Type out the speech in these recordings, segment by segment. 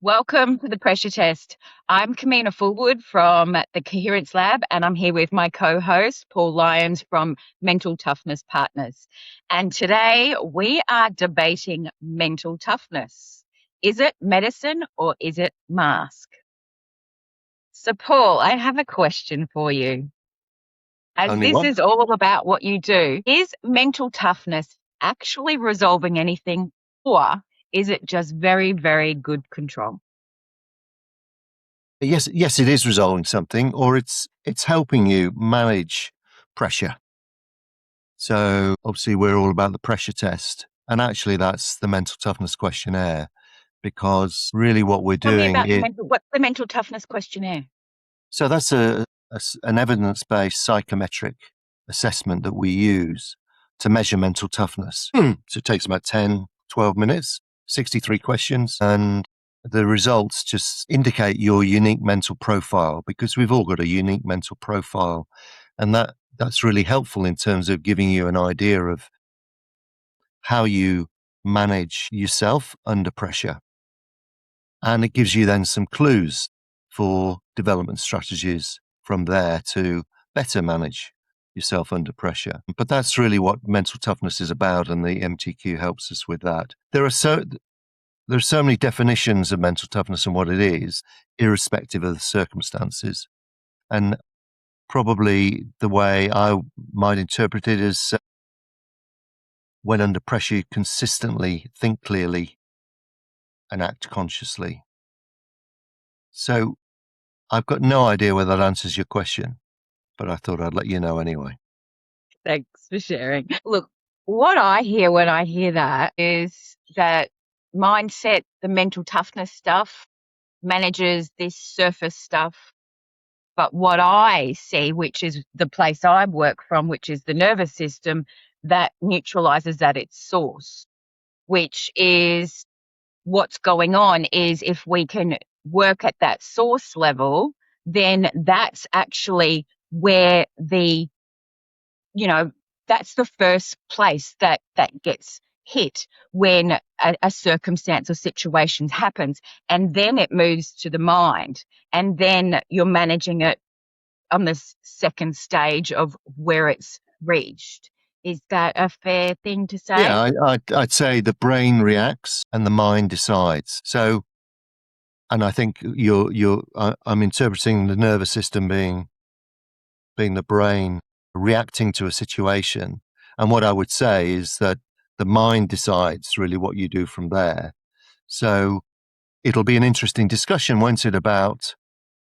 Welcome to the pressure test. I'm Kemina Fullwood from the Coherence Lab, and I'm here with my co-host, Paul Lyons from Mental Toughness Partners. And today we are debating mental toughness. Is it medicine or is it mask? So, Paul, I have a question for you. As Only this one? is all about what you do, is mental toughness actually resolving anything, or is it just very, very good control? Yes, it is resolving something, or it's helping you manage pressure. So obviously we're all about the pressure test, and actually that's the mental toughness questionnaire, because really what we're Tell me doing about is, what's the mental toughness questionnaire? so that's an evidence-based psychometric assessment that we use to measure mental toughness. So it takes about 10, 12 minutes, 63 questions, and the results just indicate your unique mental profile, because we've all got a unique mental profile. And that's really helpful in terms of giving you an idea of how you manage yourself under pressure. And it gives you then some clues for development strategies from there to better manage yourself under pressure. But that's really what mental toughness is about, and the MTQ helps us with that. There are so many definitions of mental toughness and what it is, irrespective of the circumstances. And probably the way I might interpret it is when under pressure, you consistently think clearly and act consciously. So I've got no idea whether that answers your question, but I thought I'd let you know anyway. Thanks for sharing. Look, what I hear when I hear that is that mindset, the mental toughness stuff, manages this surface stuff. But what I see, which is the place I work from, which is the nervous system, that neutralizes at its source, which is what's going on is if we can work at that source level, then that's actually where that's the first place that gets hit when a circumstance or situation happens. And then it moves to the mind. And then you're managing it on the second stage of where it's reached. Is that a fair thing to say? Yeah, I'd say the brain reacts and the mind decides. So, and I think I'm interpreting the nervous system being the brain reacting to a situation. And what I would say is that the mind decides really what you do from there. So it'll be an interesting discussion, won't it, about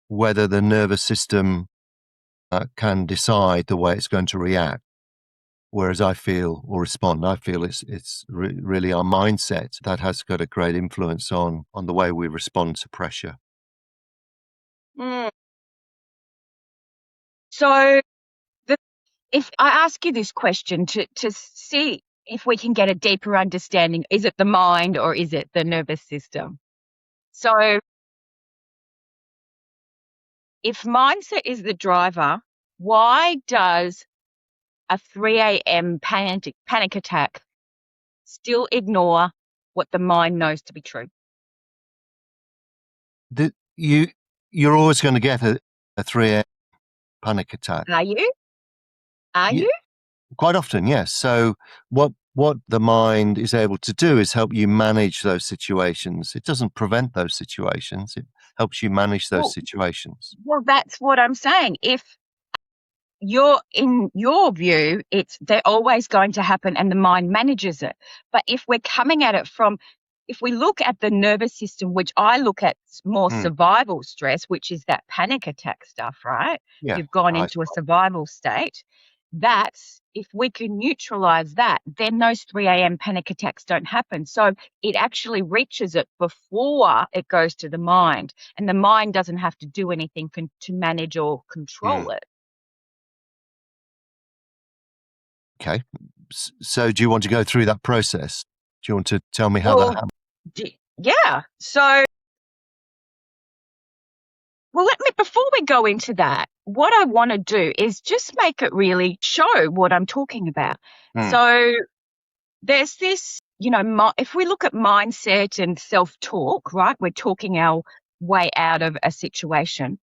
whether the nervous system can decide the way it's going to react. Whereas I feel, or respond, I feel it's really our mindset that has got a great influence on the way we respond to pressure. Mm. So if I ask you this question to see if we can get a deeper understanding, is it the mind or is it the nervous system? So if mindset is the driver, why does a 3 a.m. panic attack still ignore what the mind knows to be true? You're always going to get a 3 a.m. panic attack. Are you? Are you? Quite often, yes. So what the mind is able to do is help you manage those situations. It doesn't prevent those situations. It helps you manage those situations. Well, that's what I'm saying. If in your view, they're always going to happen and the mind manages it. But if we're coming at it if we look at the nervous system, which I look at more survival stress, which is that panic attack stuff, right? Yeah, You've gone into a survival state. If we can neutralize that, then those 3 a.m. panic attacks don't happen. So it actually reaches it before it goes to the mind, and the mind doesn't have to do anything to manage or control it. Okay. So do you want to go through that process? Do you want to tell me how that happens? Yeah. So, before we go into that, what I want to do is just make it really show what I'm talking about. So there's this if we look at mindset and self-talk, right, we're talking our way out of a situation.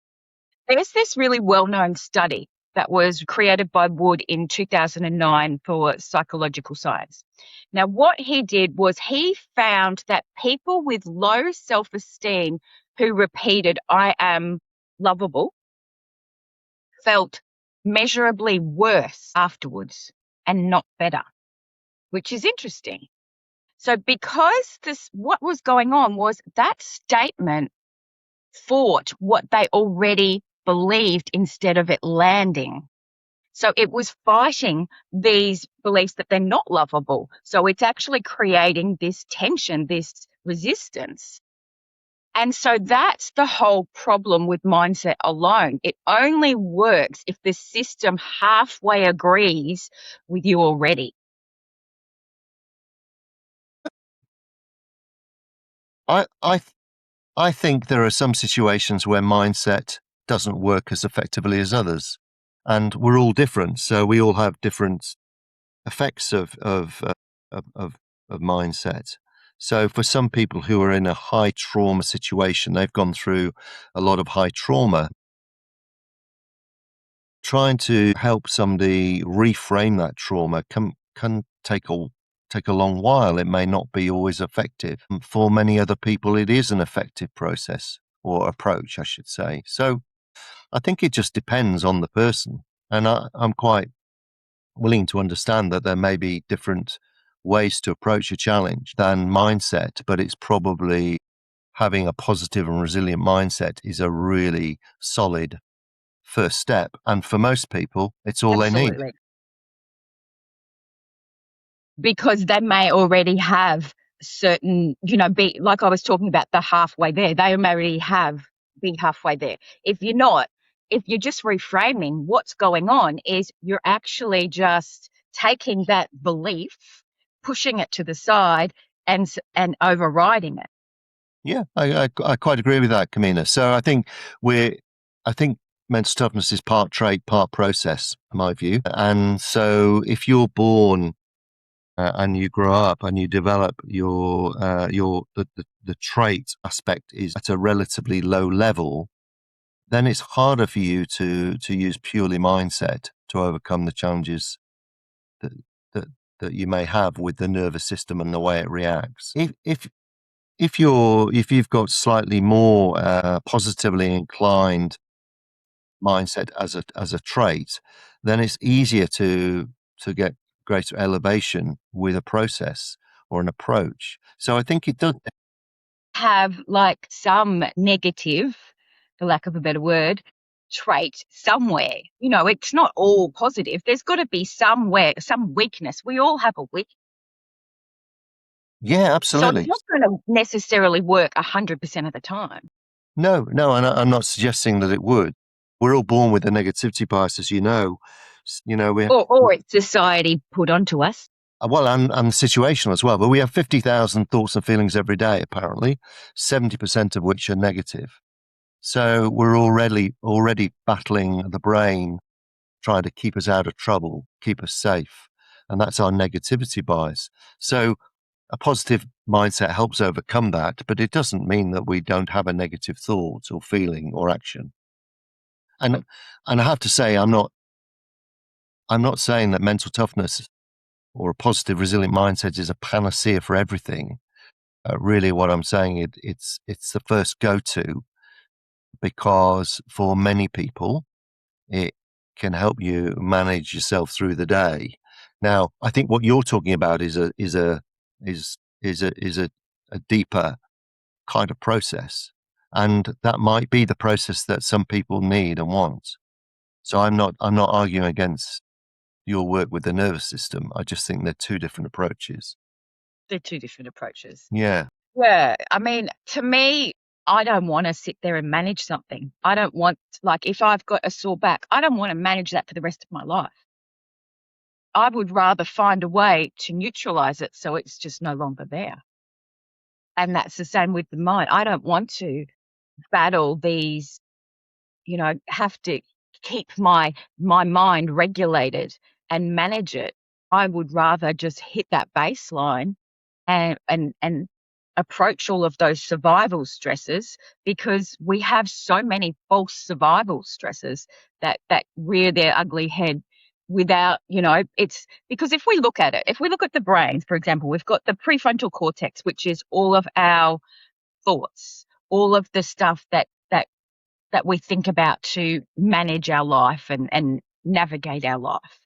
There's this really well-known study that was created by Wood in 2009 for psychological science. Now, what he did was he found that people with low self-esteem who repeated, "I am lovable," felt measurably worse afterwards and not better, which is interesting. So because what was going on was that statement fought what they already believed instead of it landing. So it was fighting these beliefs that they're not lovable. So it's actually creating this tension, this resistance. And so that's the whole problem with mindset alone. It only works if the system halfway agrees with you already. I, I, I think there are some situations where mindset doesn't work as effectively as others, and we're all different. So we all have different effects of mindset. So for some people who are in a high trauma situation, they've gone through a lot of high trauma. Trying to help somebody reframe that trauma can take a long while. It may not be always effective. For many other people, it is an effective process or approach, I should say. So I think it just depends on the person, and I'm quite willing to understand that there may be different ways to approach a challenge than mindset, but it's probably having a positive and resilient mindset is a really solid first step. And for most people, it's all they need. Absolutely. Because they may already have certain, be like I was talking about the halfway there, they may already be halfway there. If you're not, if you're just reframing, what's going on is you're actually just taking that belief, pushing it to the side and overriding it. Yeah, I quite agree with that, Kemina. So I think mental toughness is part trait, part process, in my view. And so if you're born and you grow up and you develop the trait aspect is at a relatively low level, then it's harder for you to use purely mindset to overcome the challenges that that that you may have with the nervous system and the way it reacts. If you've got slightly more positively inclined mindset as a trait, then it's easier to get greater elevation with a process or an approach. So I think it does. Have like some negative, for lack of a better word, trait somewhere. It's not all positive. There's got to be somewhere, some weakness. We all have a weakness. Yeah, So it's absolutely. not going to necessarily work 100% of the time. No, and I'm not suggesting that it would. We're all born with a negativity bias, as you know. We Or it's society put onto us. well, and situational as well. But we have 50,000 thoughts and feelings every day, apparently, 70% of which are negative. So we're already battling the brain, trying to keep us out of trouble, keep us safe. And that's our negativity bias. So a positive mindset helps overcome that, but it doesn't mean that we don't have a negative thought or feeling or action. And I have to say, I'm not saying that mental toughness or a positive, resilient mindset is a panacea for everything. Really, what I'm saying it's the first go-to, because for many people it can help you manage yourself through the day. Now, I think what you're talking about is a deeper kind of process, and that might be the process that some people need and want. So I'm not arguing against your work with the nervous system. I just think they're two different approaches. They're two different approaches. Yeah. Yeah. I mean, to me, I don't want to sit there and manage something. I don't want, like, if I've got a sore back, I don't want to manage that for the rest of my life. I would rather find a way to neutralize it so it's just no longer there. And that's the same with the mind. I don't want to battle these, have to keep my mind regulated and manage it. I would rather just hit that baseline and approach all of those survival stresses, because we have so many false survival stresses that rear their ugly head without, it's because if we look at it, if we look at the brain, for example, we've got the prefrontal cortex, which is all of our thoughts, all of the stuff that we think about to manage our life and navigate our life.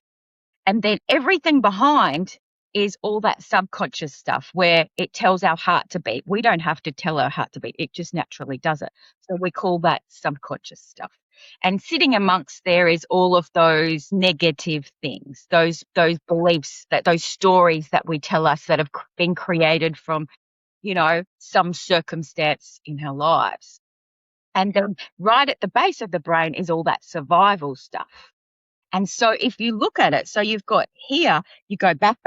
And then everything behind is all that subconscious stuff where it tells our heart to beat. We don't have to tell our heart to beat. It just naturally does it. So we call that subconscious stuff. And sitting amongst there is all of those negative things, those beliefs, those stories that we tell us that have been created from, some circumstance in our lives. And then right at the base of the brain is all that survival stuff. And so if you look at it, so you've got here, you go back,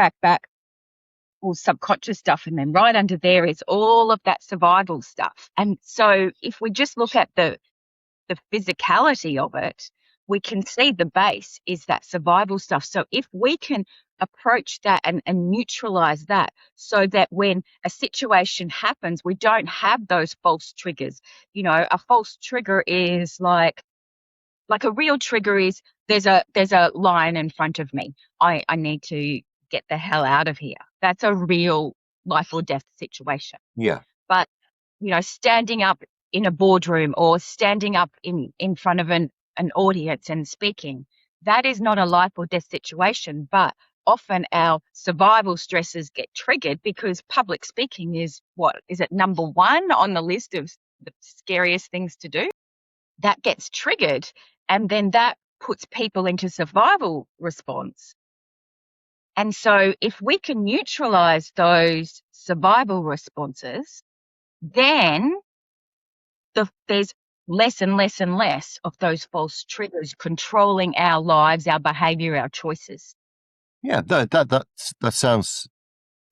all subconscious stuff, and then right under there is all of that survival stuff. And so if we just look at the physicality of it, we can see the base is that survival stuff. So if we can approach that and neutralize that, so that when a situation happens, we don't have those false triggers. A false trigger is like a real trigger is there's a lion in front of me. I need to get the hell out of here. That's a real life or death situation. Yeah. But, standing up in a boardroom or standing up in front of an audience and speaking, that is not a life or death situation. But often our survival stresses get triggered because public speaking is number one on the list of the scariest things to do. That gets triggered, and then that puts people into survival response. And so if we can neutralize those survival responses, then there's less and less and less of those false triggers controlling our lives, our behavior, our choices. Yeah, that sounds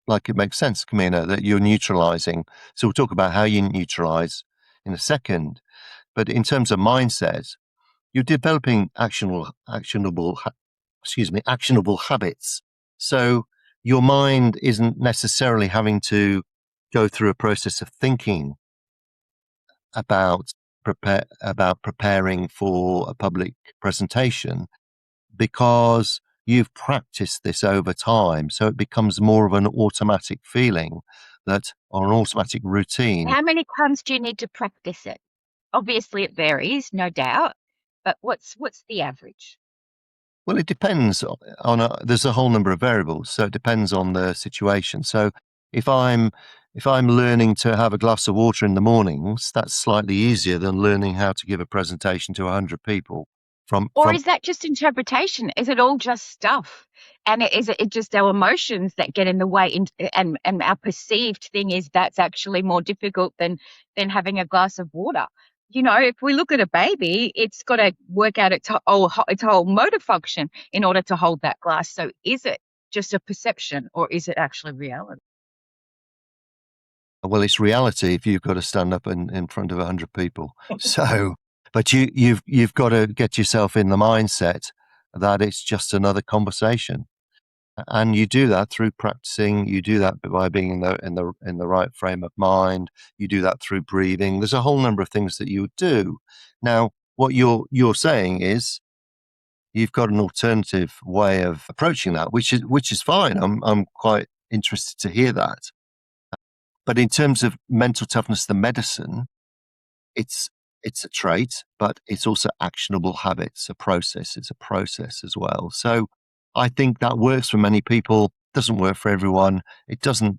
like it makes sense, Kemina, that you're neutralizing. So we'll talk about how you neutralize in a second. But in terms of mindset, you're developing actionable habits. So your mind isn't necessarily having to go through a process of thinking about preparing for a public presentation, because you've practiced this over time. So it becomes more of an automatic feeling or an automatic routine. How many times do you need to practice it? Obviously it varies, no doubt, but what's the average? Well, it depends there's a whole number of variables. So it depends on the situation. So if I'm learning to have a glass of water in the mornings, that's slightly easier than learning how to give a presentation to 100 people. Or is that just interpretation? Is it all just stuff? And is it just our emotions that get in the way? And our perceived thing is that's actually more difficult than having a glass of water. If we look at a baby, it's got to work out its whole motor function in order to hold that glass. So is it just a perception, or is it actually reality? Well, it's reality if you've got to stand up in front of 100 people. So, but you've got to get yourself in the mindset that it's just another conversation, and you do that through practicing. You do that by being in the right frame of mind. You do that through breathing. There's a whole number of things that you would do. Now, what you're saying is you've got an alternative way of approaching that, which is fine. I'm quite interested to hear that. But in terms of mental toughness, the medicine, it's a trait, but it's also actionable habits, a process. It's a process as well. So I think that works for many people. Doesn't work for everyone. It doesn't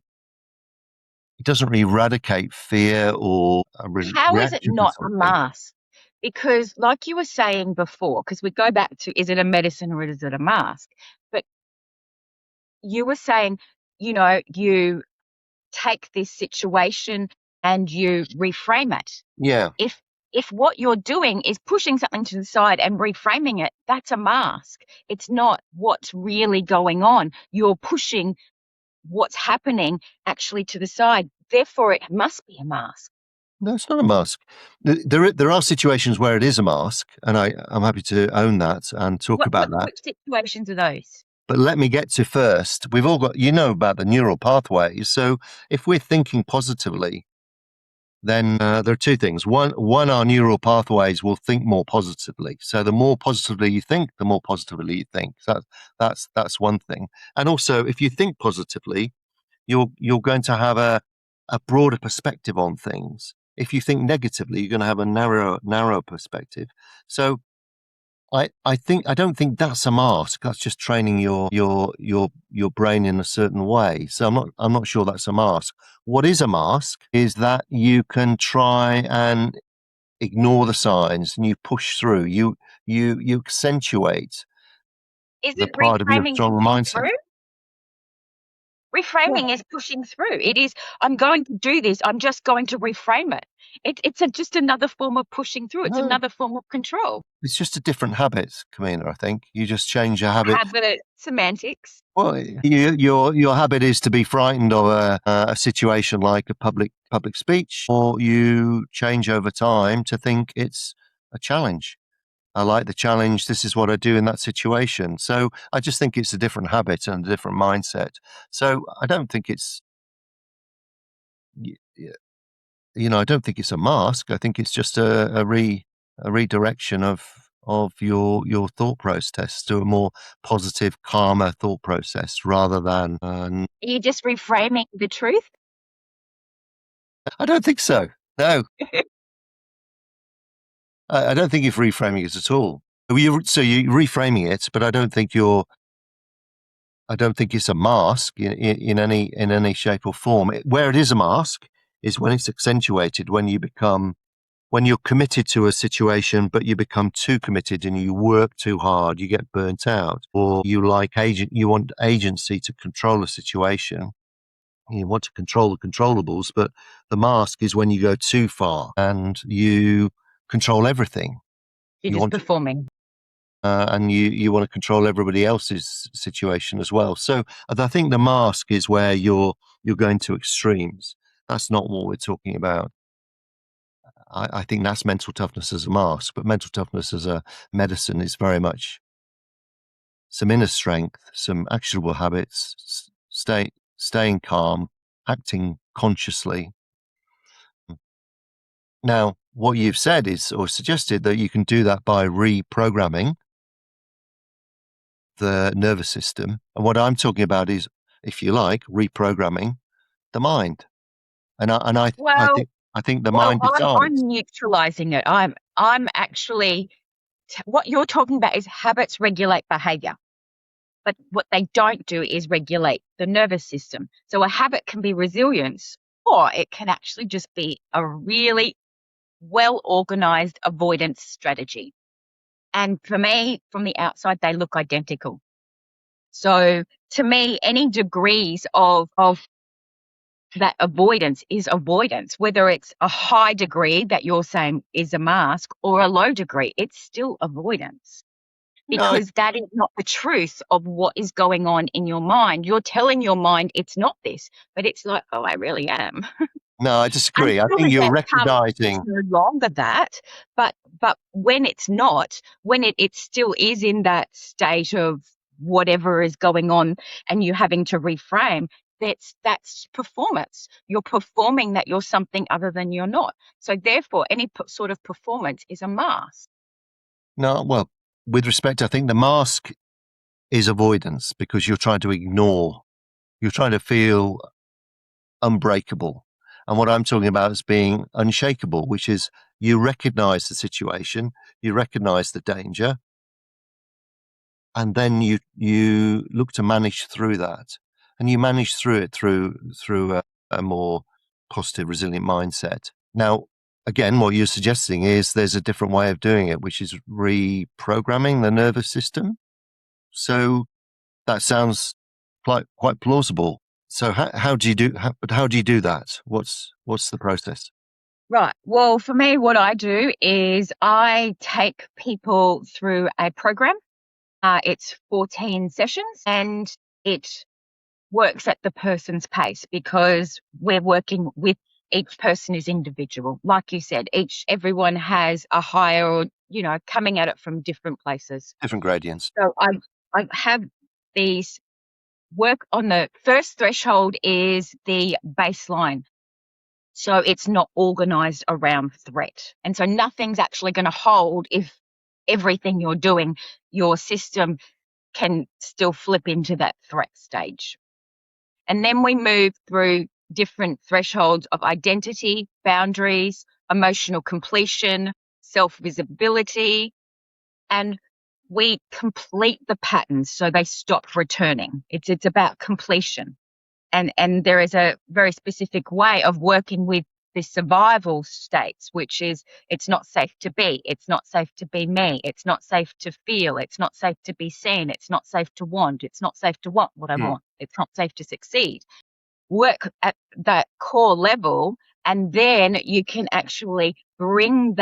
really eradicate fear or How is it reaction to not a something. mask? Because like you were saying before, because we go back to, is it a medicine or is it a mask? But you were saying, you take this situation and you reframe it. Yeah. If what you're doing is pushing something to the side and reframing it, that's a mask. It's not what's really going on. You're pushing what's happening actually to the side. Therefore, it must be a mask. No, it's not a mask. There are situations where it is a mask, and I'm happy to own that and talk about that. Which situations are those? But let me get to first. We've all got, about the neural pathways. So if we're thinking positively, then there are two things. One, our neural pathways will think more positively. So the more positively you think, the more positively you think. So that's one thing. And also, if you think positively, you're going to have a broader perspective on things. If you think negatively, you're going to have a narrow perspective. So I don't think that's a mask. That's just training your brain in a certain way. So I'm not sure that's a mask. What is a mask is that you can try and ignore the signs and you push through. You accentuate the Isn't part of your reframing strong pushing mindset. through? Reframing is pushing through. It is, I'm going to do this. I'm just going to reframe it. It's just another form of pushing through. It's No, another form of control. it's just a different habit, Kemina. I think you just change your habit. Habit semantics. Well, your habit is to be frightened of a situation like a public speech, or you change over time to think it's a challenge. I like the challenge. This is what I do in that situation. So I just think it's a different habit and a different mindset. So I don't think it's, I don't think it's a mask. I think it's just a redirection of your thought process to a more positive, calmer thought process rather than. Are you just reframing the truth? I don't think so. No, I don't think you're reframing it at all. So you're reframing it, but I don't think it's a mask in any shape or form. Where it is a mask is when it's accentuated, when you're committed to a situation, but you become too committed and you work too hard, you get burnt out, or you want agency to control a situation. You want to control the controllables, but the mask is when you go too far and you control everything. You're You just want to, performing. and you want to control everybody else's situation as well. So I think the mask is where you're going to extremes. That's not what we're talking about. I think that's mental toughness as a mask, but mental toughness as a medicine is very much some inner strength, some actionable habits, staying calm, acting consciously. Now, what you've said is, or suggested, that you can do that by reprogramming the nervous system. And what I'm talking about is, if you like, reprogramming the mind. And I Well, think the well, mind I'm decides. neutralizing it. I'm actually what you're talking about is habits regulate behavior. But what they don't do is regulate the nervous system. So a habit can be resilience, or it can actually just be a really well organized avoidance strategy. And for me, from the outside, they look identical. So to me, any degrees of that avoidance is avoidance, whether it's a high degree that you're saying is a mask or a low degree, it's still avoidance. No, Because that is not the truth of what is going on in your mind. You're telling your mind it's not this, but it's like, oh, I really am. no, I disagree. I Until think the you're day comes, it's recognizing. no longer that. But when it's not, when it still is in that state of whatever is going on and you having to reframe, that's performance. You're performing that you're something other than you're not. So therefore, any sort of performance is a mask. No, well, with respect, I think the mask is avoidance because you're trying to ignore, you're trying to feel unbreakable. And what I'm talking about is being unshakable, which is you recognize the situation, you recognize the danger, and then you look to manage through that. And you manage through it through a more positive, resilient mindset. Now, again, what you're suggesting is there's a different way of doing it, which is reprogramming the nervous system. So that sounds quite plausible. So how do you do that? What's the process? Right. Well, for me, what I do is I take people through a program. It's 14 sessions and it works at the person's pace because we're working with each person is individual. Like you said, everyone has a higher, coming at it from different places. Different gradients. So I have these work on the first threshold is the baseline. So it's not organized around threat. And so nothing's actually going to hold if everything you're doing, your system can still flip into that threat stage. And then we move through different thresholds of identity, boundaries, emotional completion, self-visibility, and we complete the patterns so they stop returning. It's about completion. And there is a very specific way of working with the survival states, which is it's not safe to be, it's not safe to be me, it's not safe to feel, it's not safe to be seen, it's not safe to want, it's not safe to want what I want, it's not safe to succeed. Work at that core level, and then you can actually bring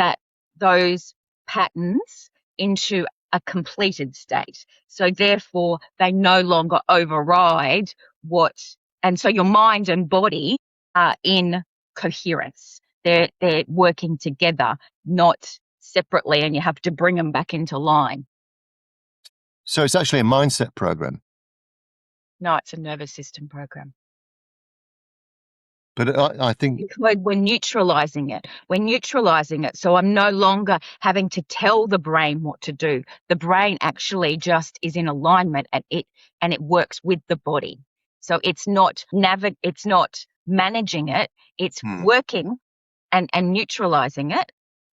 those patterns into a completed state. So therefore they no longer override and so your mind and body are in coherence. They're working together, not separately, and you have to bring them back into line. So it's actually a mindset program. No, it's a nervous system program. But I think because we're neutralizing it. We're neutralizing it. So I'm no longer having to tell the brain what to do. The brain actually just is in alignment and it works with the body. So it's not managing it. It's working and neutralizing it.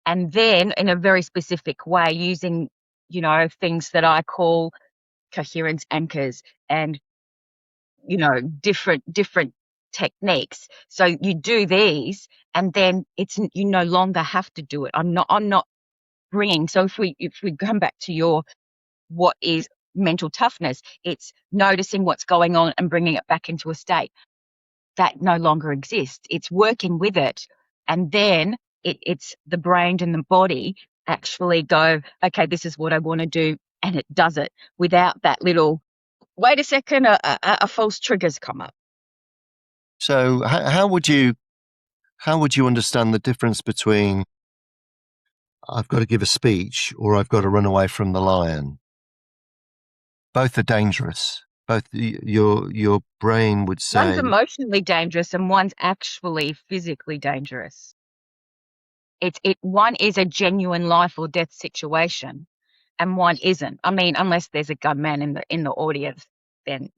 And then in a very specific way using, things that I call coherence anchors and, different techniques. So you do these and then you no longer have to do it. I'm not bringing. So if we come back to what is mental toughness, it's noticing what's going on and bringing it back into a state that no longer exists. It's working with it. And then it's the brain and the body actually go, okay, this is what I want to do. And it does it without that little, wait a second, a false trigger's come up. so. How would you understand the difference between I've got to give a speech or I've got to run away from the lion? Both are dangerous. Both your brain would say One's emotionally dangerous and one's actually physically dangerous. One is a genuine life or death situation and one isn't. I mean, unless there's a gunman in the audience, then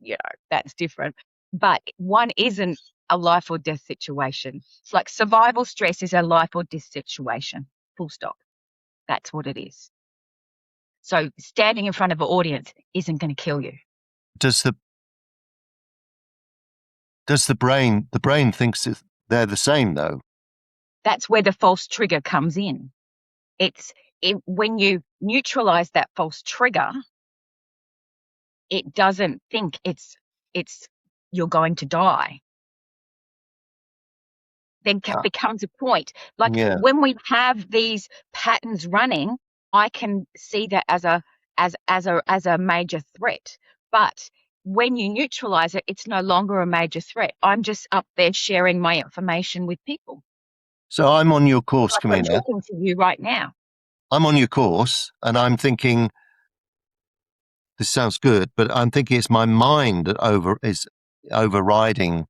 that's different. But one isn't a life or death situation. It's like survival stress is a life or death situation. Full stop. That's what it is. So standing in front of an audience isn't going to kill you. does the brain thinks they're the same though? That's where the false trigger comes in. When you neutralize that false trigger, it doesn't think it's you're going to die. Then becomes a point. Like when we have these patterns running, I can see that as a major threat. But when you neutralize it, it's no longer a major threat. I'm just up there sharing my information with people. So I'm on your course, Like I'm Kemina. talking to you right now. I'm on your course and I'm thinking, this sounds good, but I'm thinking it's my mind that is overriding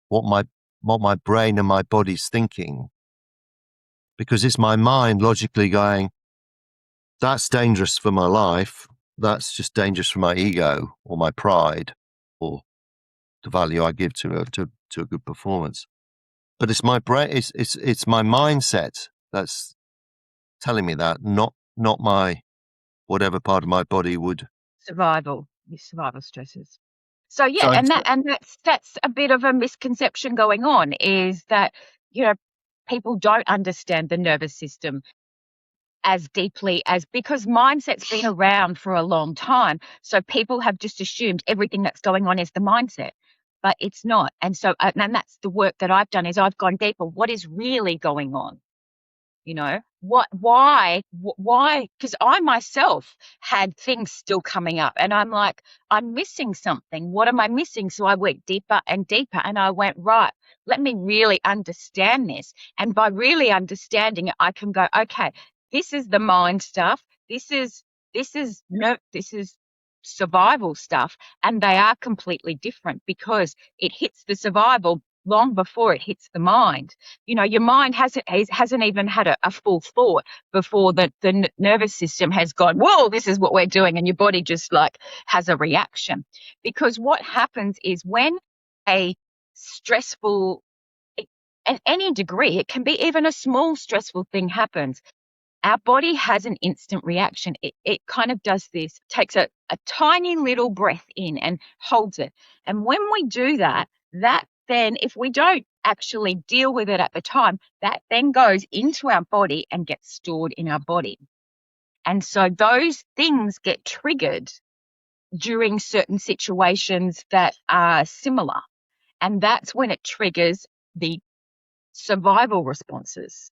what my brain and my body's thinking. Because it's my mind logically going, that's dangerous for my life. That's just dangerous for my ego or my pride or the value I give to a good performance. But it's my brain, it's my mindset that's telling me that, not my whatever part of my body would Survival stresses. So yeah, that's a bit of a misconception going on, is that people don't understand the nervous system as deeply because mindset's been around for a long time. So people have just assumed everything that's going on is the mindset, but it's not. And so, and that's the work that I've done, is I've gone deeper. What is really going on? Why? Because I myself had things still coming up and I'm like, I'm missing something. What am I missing? So I went deeper and deeper and I went, right, let me really understand this. And by really understanding it, I can go, okay, this is the mind stuff. This is survival stuff, and they are completely different because it hits the survival long before it hits the mind. Your mind hasn't even had a full thought before the nervous system has gone, whoa, this is what we're doing, and your body just like has a reaction. Because what happens is when a stressful, at any degree, it can be even a small stressful thing happens, our body has an instant reaction. It kind of does this, takes a tiny little breath in and holds it. And when we do that, that then, if we don't actually deal with it at the time, that then goes into our body and gets stored in our body. And so those things get triggered during certain situations that are similar. And that's when it triggers the survival responses.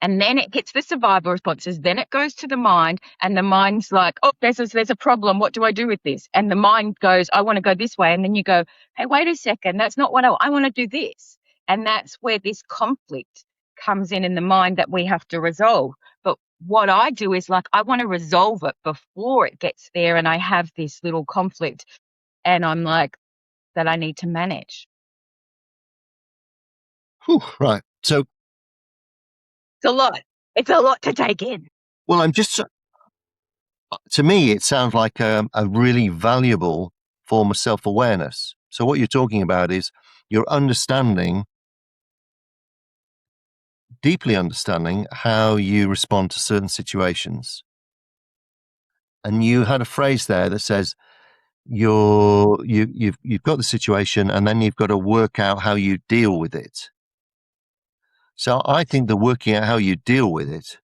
And then it hits the survival responses. Then it goes to the mind, and the mind's like, oh, there's a problem. What do I do with this? And the mind goes, I want to go this way. And then you go, hey, wait a second. That's not what I want to do this. And that's where this conflict comes in the mind that we have to resolve. But what I do is like, I want to resolve it before it gets there. And I have this little conflict, and I'm like, that I need to manage. Whew, right. So It's a lot. It's a lot to take in. well, to me, it sounds like a really valuable form of self-awareness. So what you're talking about is you're deeply understanding how you respond to certain situations. And you had a phrase there that says you've got the situation, and then you've got to work out how you deal with it. So I think that working out how you deal with it.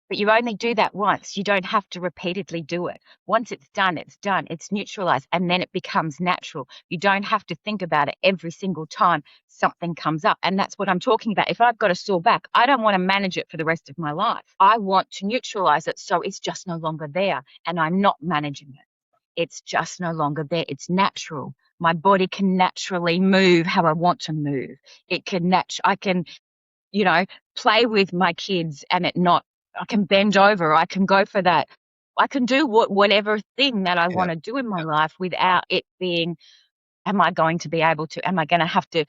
But you only do that once. You don't have to repeatedly do it. Once it's done, it's done. It's neutralized, and then it becomes natural. You don't have to think about it every single time something comes up. And that's what I'm talking about. If I've got a sore back, I don't want to manage it for the rest of my life. I want to neutralize it so it's just no longer there, and I'm not managing it. It's just no longer there. It's natural. My body can naturally move how I want to move. I can, play with my kids and I can bend over. I can go for that. I can do whatever thing that I want to do in my life without it being, am I going to have to,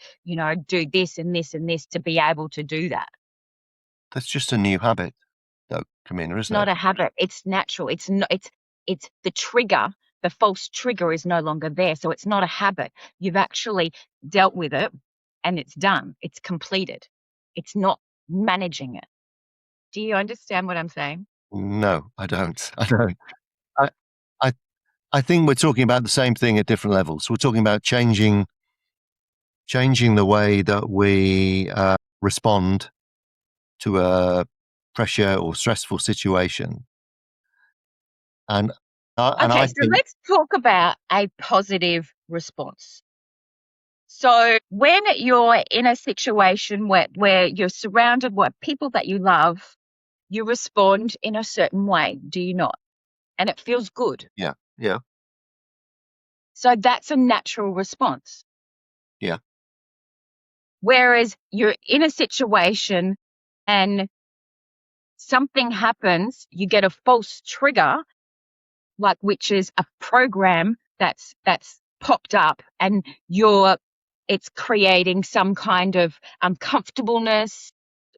do this and this and this to be able to do that? That's just a new habit, though, Kemina, It's isn't not it? a habit. It's natural. It's the trigger. The false trigger is no longer there. So it's not a habit. You've actually dealt with it and it's done. It's completed. It's not managing it. Do you understand what I'm saying? No, I don't. I don't. I, I, I think we're talking about the same thing at different levels. We're talking about changing the way that we respond to a pressure or stressful situation. And Okay, I so think, let's talk about a positive response. So when you're in a situation where you're surrounded by people that you love, you respond in a certain way, do you not? And it feels good. yeah, yeah, So that's a natural response. yeah. Whereas you're in a situation and something happens, you get a false trigger, like which is a program that's popped up, and it's creating some kind of uncomfortableness,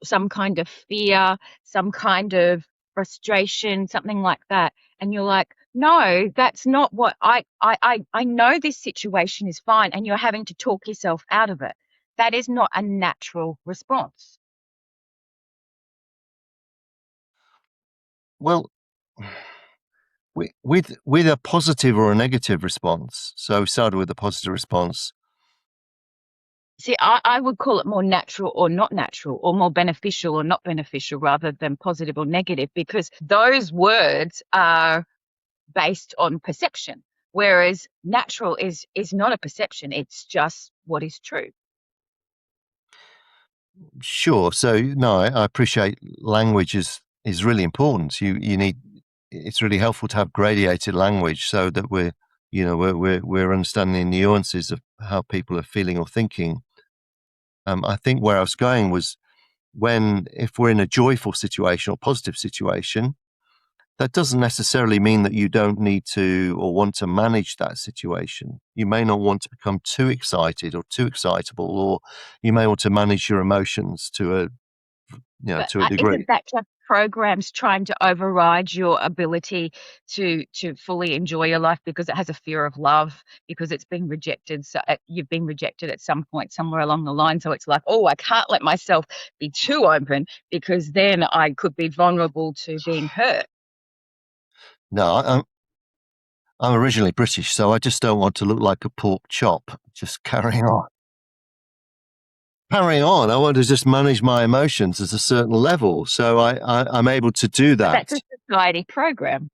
some kind of fear, some kind of frustration, something like that. And you're like, no, that's not what I know this situation is fine, and you're having to talk yourself out of it. That is not a natural response. Well, with a positive or a negative response. So we started with a positive response. See, I would call it more natural or not natural, or more beneficial or not beneficial, rather than positive or negative, because those words are based on perception, whereas natural is not a perception. It's just what is true. Sure. So no, I appreciate language is really important. You need, it's really helpful to have gradated language so that we're understanding the nuances of how people are feeling or thinking. I think where I was going was if we're in a joyful situation or positive situation, that doesn't necessarily mean that you don't need to or want to manage that situation. You may not want to become too excited or too excitable, or you may want to manage your emotions to a But to a degree. isn't that just programs trying to override your ability to fully enjoy your life because it has a fear of love, because it's been rejected? So you've been rejected at some point somewhere along the line. So it's like, oh, I can't let myself be too open because then I could be vulnerable to being hurt. No, I'm originally British, so I just don't want to look like a pork chop. Just carrying on. Carrying on. I want to just manage my emotions at a certain level. So I'm able to do But that. that's a society program.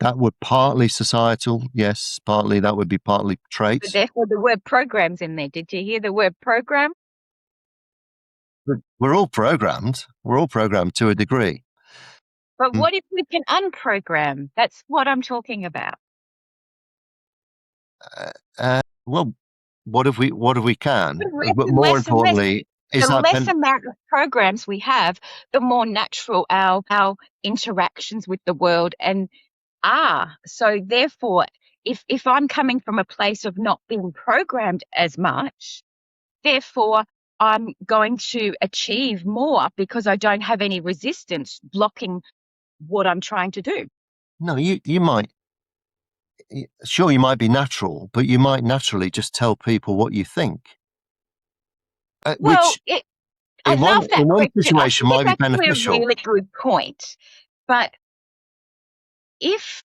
That would partly societal, yes, partly that would be partly But trait. therefore the word program's in there. Did you hear the word program? We're all programmed. We're all programmed to a degree. But Mm. what if we can unprogram? That's what I'm talking about. Well, what if we can? But less But and more less and less. importantly, is The that less then? amount of programs we have, the more natural our interactions with the world and are. So therefore, if I'm coming from a place of not being programmed as much, therefore I'm going to achieve more because I don't have any resistance blocking what I'm trying to do. No, you might. Sure, you might be natural, but you might naturally just tell people what you think, Well, which I love in that one question. I situation think might it's be actually a beneficial. really good point. But if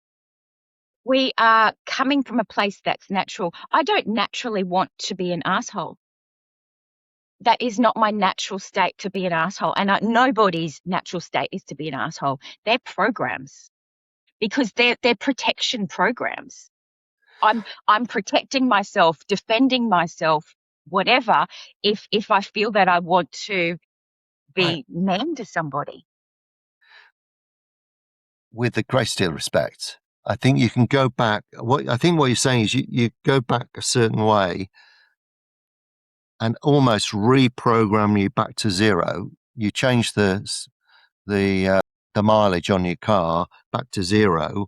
we are coming from a place that's natural, I don't naturally want to be an asshole. That is not my natural state to be an asshole. And nobody's natural state is to be an asshole. They're programs because they're protection programs. I'm protecting myself, defending myself, whatever, if I feel that I want to I, be mean to somebody. with the greatest deal of respect, I think you can go back. What you're saying is you go back a certain way and almost reprogram you back to zero. You change the the mileage on your car back to zero,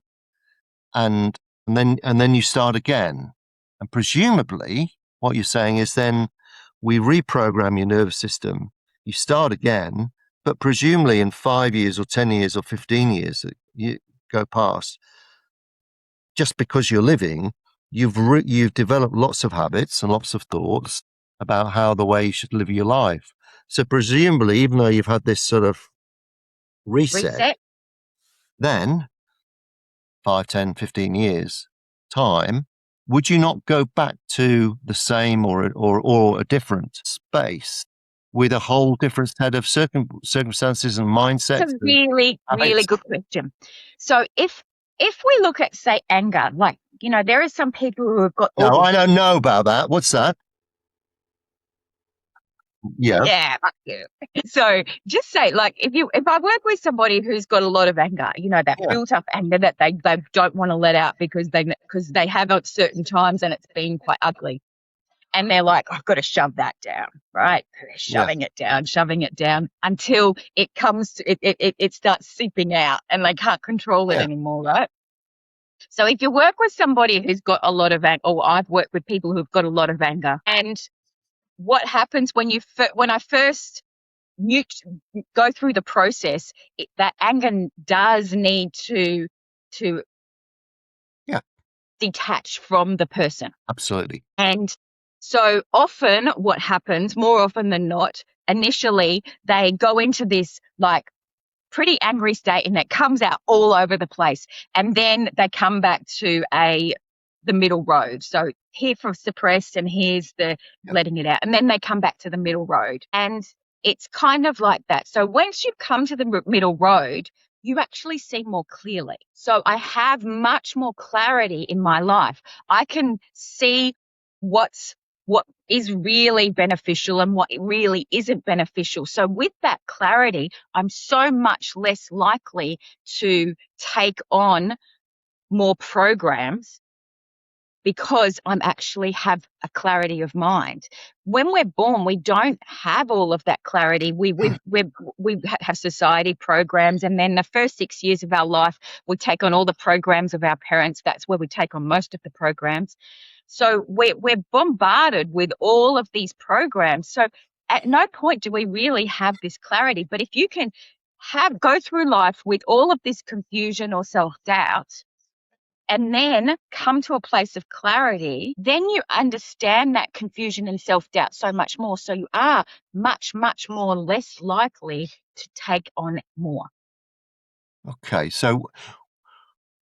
and then you start again. And presumably, what you're saying is then we reprogram your nervous system. You start again, but presumably in 5 years or 10 years or 15 years that you go past, just because you're living, you've developed lots of habits and lots of thoughts about how the way you should live your life. So presumably, even though you've had this sort of reset, Reset. then 5, 10, 15 years time, would you not go back to the same or a different space with a whole different set of circumstances and It's mindsets a and really, really habits? good question. So if we look at, say, anger, like, there are some people who have got all No, this. I don't know about that. What's that? Yeah. Yeah, fuck you. So just say, like, if I work with somebody who's got a lot of anger, that Yeah. built up anger that they don't want to let out because they have at certain times and it's been quite ugly. And they're like, I've got to shove that down, right? They're Yeah. shoving it down until it comes to it starts seeping out and they can't control it Yeah. anymore, right? So if you work with somebody who's got a lot of anger, or I've worked with people who've got a lot of anger, and what happens when I first go through the process, that anger does need to Yeah. detach from the person. Absolutely. And so often what happens, more often than not, initially they go into this like pretty angry state and it comes out all over the place. And then they come back to the middle road. So here for suppressed and here's the Yeah. letting it out. And then they come back to the middle road. And it's kind of like that. So once you come to the middle road, you actually see more clearly. So I have much more clarity in my life. I can see what is really beneficial and what really isn't beneficial. So with that clarity, I'm so much less likely to take on more programs because I'm actually have a clarity of mind. When we're born, we don't have all of that clarity. We have society programs, and then the first 6 years of our life, we take on all the programs of our parents. That's where we take on most of the programs. So we're bombarded with all of these programs. So at no point do we really have this clarity. But if you can go through life with all of this confusion or self-doubt, and then come to a place of clarity, then you understand that confusion and self-doubt so much more. So you are much, much more less likely to take on more. Okay, so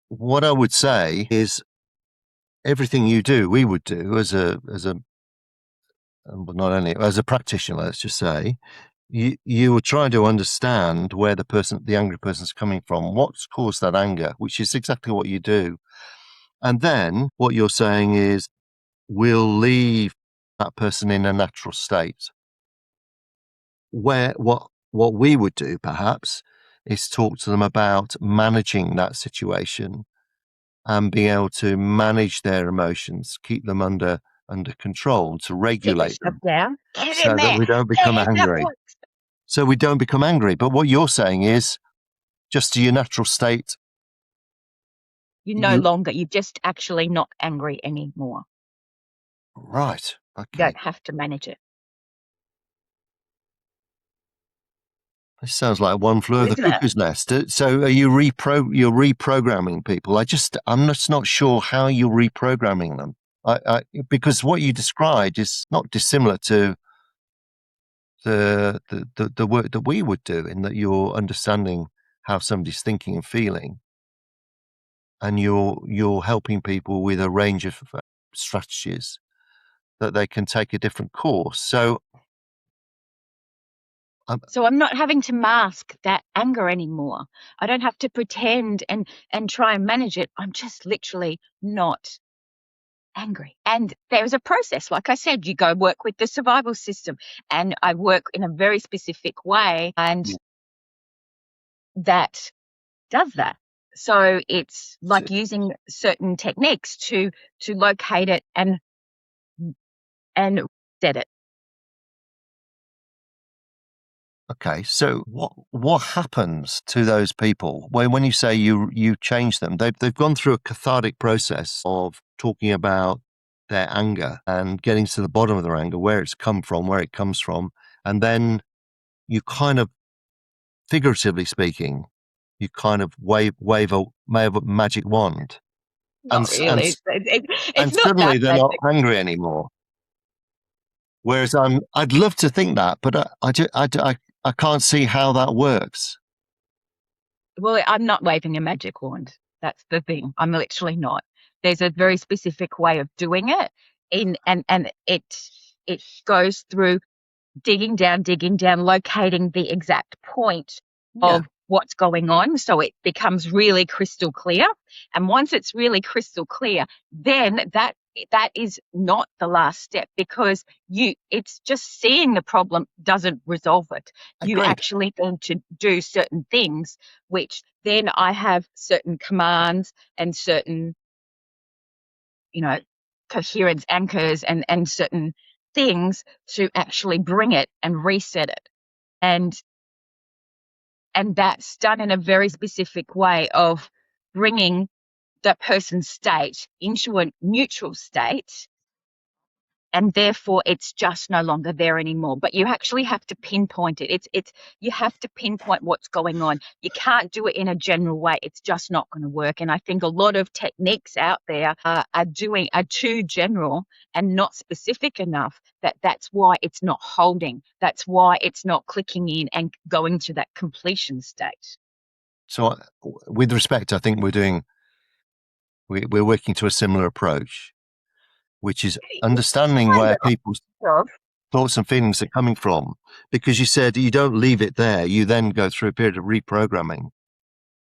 what I would say is everything you do, we would do as a well, not only as a practitioner, let's just say, you were trying to understand where the angry person's coming from, what's caused that anger, which is exactly what you do. And then what you're saying is we'll leave that person in a natural state. Where what we would do perhaps is talk to them about managing that situation and being able to manage their emotions, keep them under control, to Get regulate yourself them down. Get it in so that there. we don't become Yeah, that angry. works. So we don't become angry. But what you're saying is just to your natural state. You're just actually not angry anymore. Right. You Okay. don't have to manage it. This sounds like one flew Cool, of the isn't it? cuckoo's nest. So are you're reprogramming people? I'm just not sure how you're reprogramming them. Because what you described is not dissimilar to the work that we would do, in that you're understanding how somebody's thinking and feeling, and you're helping people with a range of strategies that they can take a different course. So So I'm not having to mask that anger anymore. I don't have to pretend and try and manage it. I'm just literally not angry. And there's a process. Like I said, you go work with the survival system, and I work in a very specific way, and that does that. So it's like using certain techniques to locate it and set it. okay, so what happens to those people when you say you change them? They've gone through a cathartic process of talking about their anger and getting to the bottom of their anger, where it's come from, where it comes from, and then you kind of, figuratively speaking, you kind of wave a magic wand, and Not really. It's and not suddenly that they're not magic. angry anymore. Whereas I'd love to think that, but I can't see how that works. Well, I'm not waving a magic wand. That's the thing. I'm literally not. There's a very specific way of doing it, and it goes through digging down, locating the exact point Yeah, of what's going on, so it becomes really crystal clear. And once it's really crystal clear, then that is not the last step, because it's just seeing the problem doesn't resolve it. You agreed. actually need to do certain things, which then I have certain commands and certain, you know, coherence anchors and certain things to actually bring it and reset it. And that's done in a very specific way of bringing that person's state into a neutral state, and therefore it's just no longer there anymore. But you actually have to pinpoint it. It's you have to pinpoint what's going on. You can't do it in a general way. It's just not going to work. And I think a lot of techniques out there are too general and not specific enough. That's why it's not holding. That's why it's not clicking in and going to that completion state. So, with respect, I think we're working to a similar approach, which is understanding Kind where people's of. thoughts and feelings are coming from. Because you said you don't leave it there; you then go through a period of reprogramming,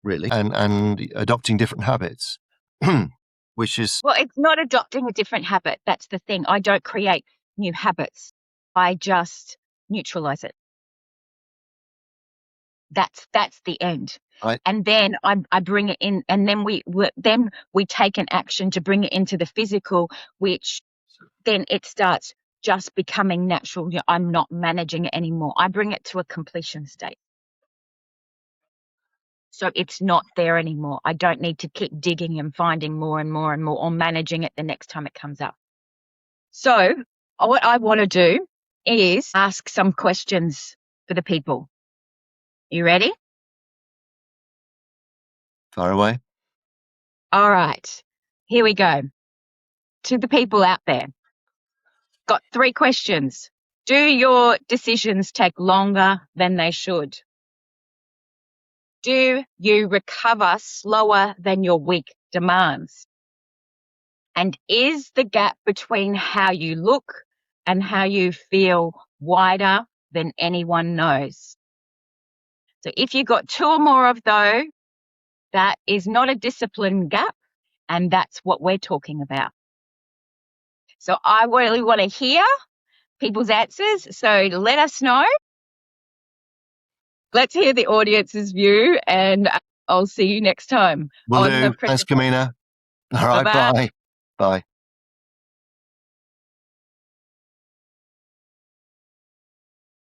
really, and adopting different habits, which is Well, it's not adopting a different habit. That's the thing. I don't create new habits. I just neutralize it. That's the end. Right. And then I bring it in, and then we take an action to bring it into the physical, which then it starts just becoming natural. I'm not managing it anymore. I bring it to a completion state. So it's not there anymore. I don't need to keep digging and finding more and more and more, or managing it the next time it comes up. So what I want to do is ask some questions for the people. You ready? Far away. All right. Here we go. To the people out there. Got 3 questions. Do your decisions take longer than they should? Do you recover slower than your week demands? And is the gap between how you look and how you feel wider than anyone knows? So if you got 2 or more of those, that is not a discipline gap, and that's what we're talking about. So I really want to hear people's answers, so let us know. Let's hear the audience's view, and I'll see you next time. Will do. Thanks, Kemina. All right, Bye-bye. bye. Bye.